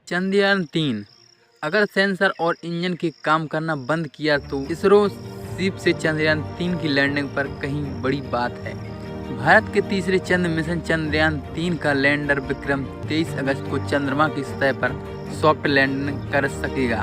चंद्रयान-3 अगर सेंसर और इंजन के काम करना बंद किया तो इसरो शिप से चंद्रयान-3 की लैंडिंग पर कहीं बड़ी बात है। भारत के तीसरे चंद्र मिशन चंद्रयान-3 का लैंडर विक्रम 23 अगस्त को चंद्रमा की सतह पर सॉफ्ट लैंडिंग कर सकेगा,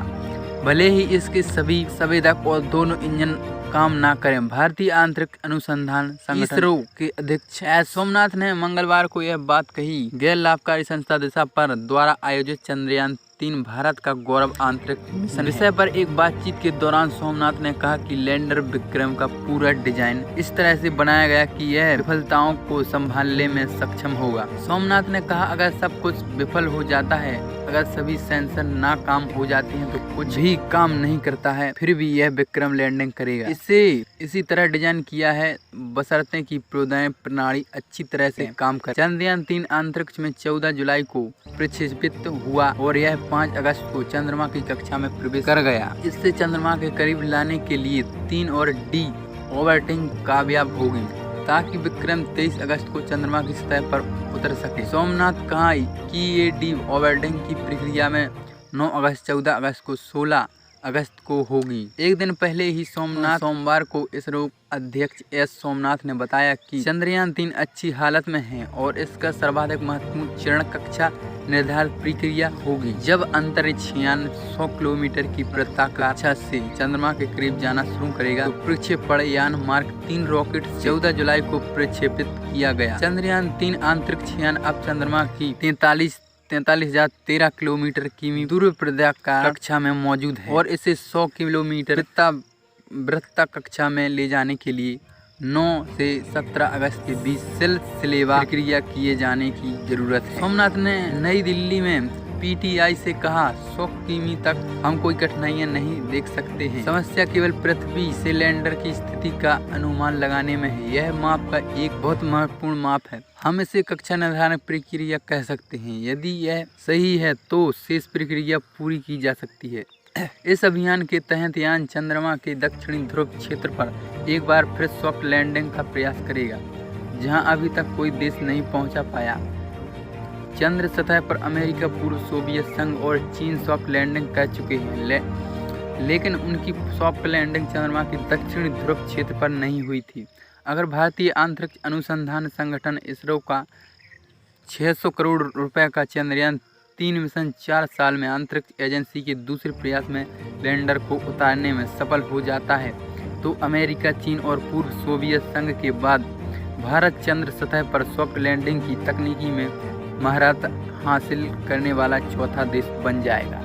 भले ही इसके सभी संवेदक और दोनों इंजन काम ना करें। भारतीय अंतरिक्ष अनुसंधान संगठन इसरो के अध्यक्ष एस सोमनाथ ने मंगलवार को यह बात कही। गैर लाभकारी संस्था दिशा पर द्वारा आयोजित चंद्रयान-3 भारत का गौरव अंतरिक्ष मिशन विषय पर एक बातचीत के दौरान सोमनाथ ने कहा कि लैंडर विक्रम का पूरा डिजाइन इस तरह से बनाया गया कि यह विफलताओं को संभालने में सक्षम होगा। सोमनाथ ने कहा, अगर सब कुछ विफल हो जाता है, अगर सभी सेंसर नाकाम हो जाते हैं तो कुछ भी काम नहीं करता है, फिर भी यह विक्रम लैंडिंग करेगा। इसे इसी तरह डिजाइन किया है बशर्ते कि प्रोद्यौगिकी प्रणाली अच्छी तरह से काम करे। चंद्रयान-3 अंतरिक्ष में 14 जुलाई को प्रक्षेपित हुआ और यह 5 अगस्त को चंद्रमा की कक्षा में प्रवेश कर गया। इससे चंद्रमा के करीब लाने के लिए 3 और डी ऑर्बिटिंग कामयाब होगी ताकि विक्रम 23 अगस्त को चंद्रमा की सतह पर उतर सके। सोमनाथ कहा कि ये डी ऑर्बिटिंग की प्रक्रिया में 9 अगस्त, 14 अगस्त को 16 अगस्त को होगी। एक दिन पहले ही सोमवार को इसरो अध्यक्ष एस सोमनाथ ने बताया कि चंद्रयान-3 अच्छी हालत में है और इसका सर्वाधिक महत्वपूर्ण चरण कक्षा निर्धारित प्रक्रिया होगी, जब अंतरिक्ष यान 100 किलोमीटर की वृत्ताकार से चंद्रमा के करीब जाना शुरू करेगा। तो प्रक्षेपण यान मार्क 3 रॉकेट 14 जुलाई को प्रक्षेपित किया गया। चंद्रयान-3 अंतरिक्ष यान अब चंद्रमा की 43,013 किलोमीटर की दूर वृत्ताकार कक्षा में मौजूद है और इसे 100 किलोमीटर वृत्त कक्षा में ले जाने के लिए 9 से 17 अगस्त के बीच सिलसिलेवार प्रक्रिया किए जाने की जरूरत है। सोमनाथ ने नई दिल्ली में पीटीआई से कहा, 100 किमी तक हम कोई कठिनाइयां नहीं देख सकते हैं। समस्या केवल पृथ्वी से लैंडर की स्थिति का अनुमान लगाने में है। यह माप का एक बहुत महत्वपूर्ण माप है। हम इसे कक्षा निर्धारण प्रक्रिया कह सकते हैं। यदि यह सही है तो शेष प्रक्रिया पूरी की जा सकती है। इस अभियान के तहत यान चंद्रमा के दक्षिणी ध्रुव क्षेत्र पर एक बार फिर सॉफ्ट लैंडिंग का प्रयास करेगा, जहां अभी तक कोई देश नहीं पहुंचा पाया। चंद्र सतह पर अमेरिका, पूर्व सोवियत संघ और चीन सॉफ्ट लैंडिंग कर चुके हैं, लेकिन उनकी सॉफ्ट लैंडिंग चंद्रमा के दक्षिणी ध्रुव क्षेत्र पर नहीं हुई थी। अगर भारतीय अंतरिक्ष अनुसंधान संगठन इसरो का 600 करोड़ रुपए का चंद्रयान-3 मिशन 4 साल में अंतरिक्ष एजेंसी के दूसरे प्रयास में लैंडर को उतारने में सफल हो जाता है, तो अमेरिका, चीन और पूर्व सोवियत संघ के बाद भारत चंद्र सतह पर सॉफ्ट लैंडिंग की तकनीकी में महारत हासिल करने वाला चौथा देश बन जाएगा।